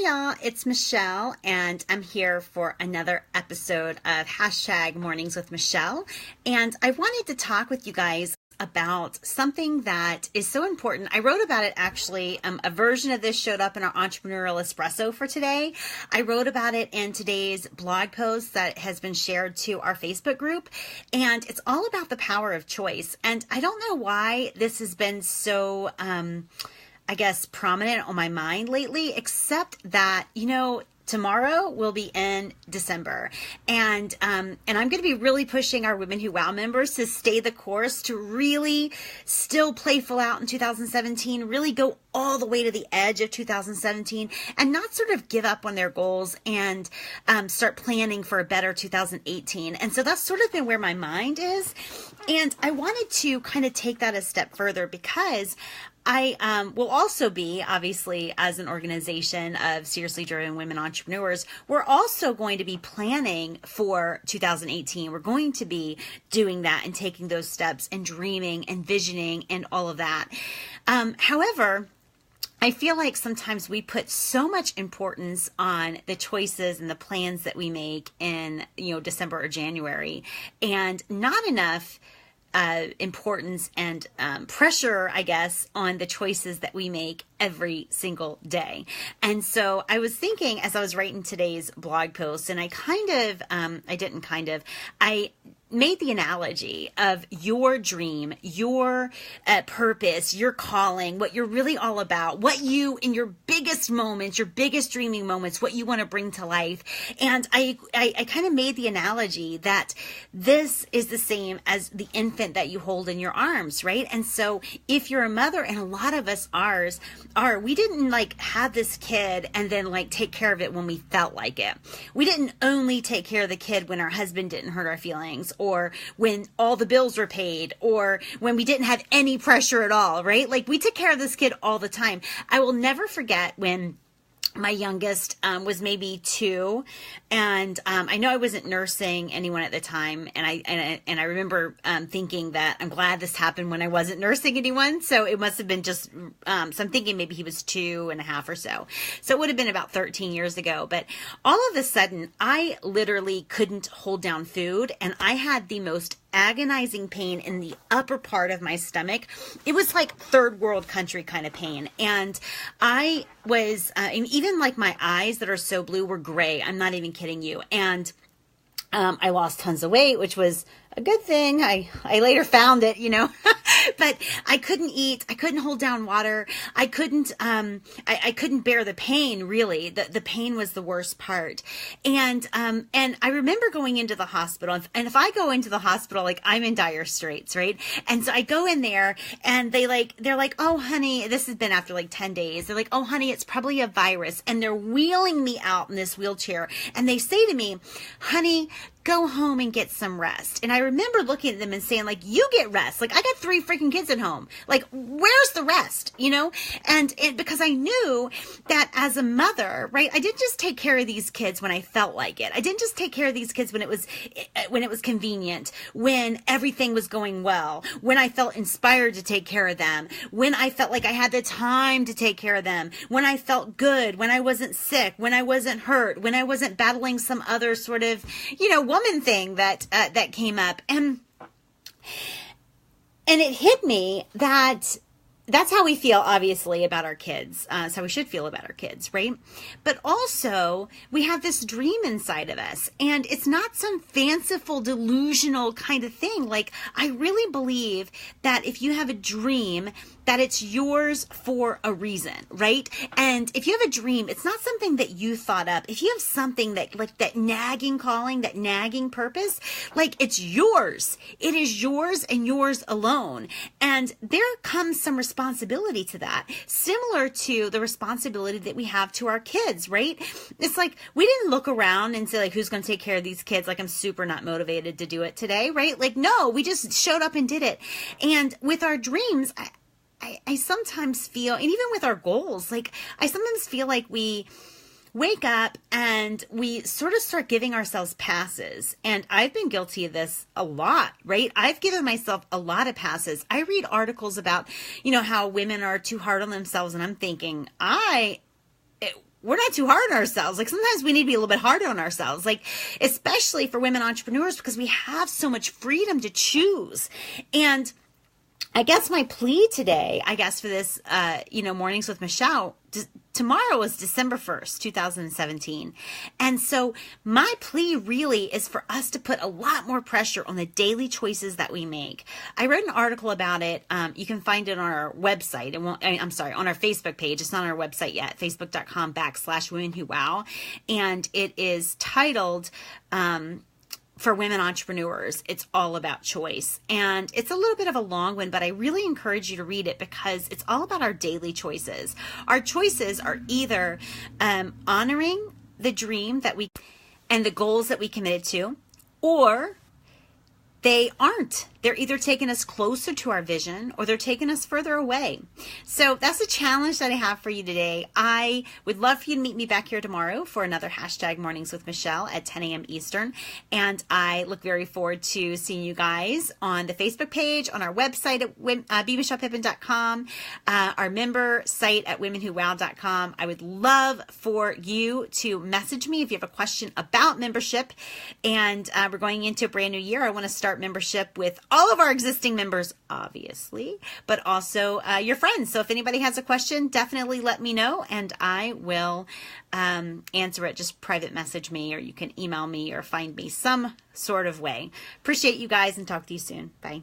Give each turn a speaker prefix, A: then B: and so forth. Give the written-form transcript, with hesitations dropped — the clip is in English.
A: y'all, it's Michelle, and I'm here for another episode of #Mornings with Michelle. And I wanted to talk with you guys about something that is so important. I wrote about it actually. A version of this showed up in our Entrepreneurial Espresso for today. I wrote about it in today's blog post that has been shared to our Facebook group. And it's all about the power of choice. And I don't know why this has been so, prominent on my mind lately, except that, tomorrow will be in December, and I'm going to be really pushing our Women Who Wow members to stay the course, to really still play full out in 2017, really go all the way to the edge of 2017, and not sort of give up on their goals and start planning for a better 2018. And so that's sort of been where my mind is, and I wanted to kind of take that a step further because I will also be, obviously, as an organization of seriously driven women entrepreneurs, we're also going to be planning for 2018. We're going to be doing that and taking those steps and dreaming and visioning and all of that. However, I feel like sometimes we put so much importance on the choices and the plans that we make in, December or January, and not enough importance and pressure, I guess, on the choices that we make every single day. And so I was thinking as I was writing today's blog post, and I made the analogy of your dream, your purpose, your calling, what you're really all about, what you, in your biggest moments, your biggest dreaming moments, what you want to bring to life. And I kind of made the analogy that this is the same as the infant that you hold in your arms, right? And so if you're a mother, and a lot of us we didn't have this kid and then take care of it when we felt like it. We didn't only take care of the kid when our husband didn't hurt our feelings, or when all the bills were paid, or when we didn't have any pressure at all, right? We took care of this kid all the time. I will never forget when my youngest was maybe 2, and I know I wasn't nursing anyone at the time, and I remember thinking that I'm glad this happened when I wasn't nursing anyone. So it must have been just so I'm thinking maybe he was 2.5 or so. So it would have been about 13 years ago. But all of a sudden, I literally couldn't hold down food, and I had the most agonizing pain in the upper part of my stomach. It was like third world country kind of pain. And I was, and even my eyes that are so blue were gray. I'm not even kidding you. And I lost tons of weight, which was a good thing. I later found it, but I couldn't eat. I couldn't hold down water. I couldn't bear the pain, really. The pain was the worst part. And I remember going into the hospital, and if I go into the hospital, I'm in dire straits, right? And so I go in there, and they're like, oh, honey, this has been after 10 days. They're like, oh, honey, it's probably a virus. And they're wheeling me out in this wheelchair. And they say to me, honey, go home and get some rest. And I remember looking at them and saying, you get rest. I got 3 freaking kids at home. Where's the rest? And because I knew that as a mother, right, I didn't just take care of these kids when I felt like it. I didn't just take care of these kids when it was convenient, when everything was going well, when I felt inspired to take care of them, when I felt like I had the time to take care of them, when I felt good, when I wasn't sick, when I wasn't hurt, when I wasn't battling some other sort of, woman thing that came up. And it hit me that that's how we feel, obviously, about our kids. That's how we should feel about our kids, right? But also, we have this dream inside of us, and it's not some fanciful, delusional kind of thing. I really believe that if you have a dream, that it's yours for a reason, right? And if you have a dream, it's not something that you thought up. If you have something that, that nagging calling, that nagging purpose, it's yours. It is yours and yours alone. And there comes some responsibility to that, similar to the responsibility that we have to our kids, right? It's we didn't look around and say, who's going to take care of these kids? I'm super not motivated to do it today, right? No, we just showed up and did it. And with our dreams, I sometimes feel, and even with our goals, I sometimes feel like we wake up and we sort of start giving ourselves passes. And I've been guilty of this a lot, right? I've given myself a lot of passes. I read articles about, how women are too hard on themselves. And I'm thinking, we're not too hard on ourselves. Like sometimes we need to be a little bit harder on ourselves, like especially for women entrepreneurs, because we have so much freedom to choose. And I guess my plea today, I guess for this, Mornings with Michelle, tomorrow is December 1st, 2017. And so my plea really is for us to put a lot more pressure on the daily choices that we make. I wrote an article about it. You can find it on our website. On our Facebook page. It's not on our website yet, facebook.com/womenwhowow. And it is titled, for women entrepreneurs, it's all about choice. And it's a little bit of a long one, but I really encourage you to read it because it's all about our daily choices. Our choices are either honoring the dream that we and the goals that we committed to, or they aren't. They're either taking us closer to our vision or they're taking us further away. So that's a challenge that I have for you today. I would love for you to meet me back here tomorrow for another hashtag Mornings with Michelle at 10 a.m. Eastern. And I look very forward to seeing you guys on the Facebook page, on our website at bmichellepippin.com, our member site at womenwhowow.com. I would love for you to message me if you have a question about membership. And we're going into a brand new year. I want to start membership with all of our existing members, obviously, but also your friends. So if anybody has a question, definitely let me know and I will answer it. Just private message me, or you can email me or find me some sort of way. Appreciate you guys and talk to you soon. Bye.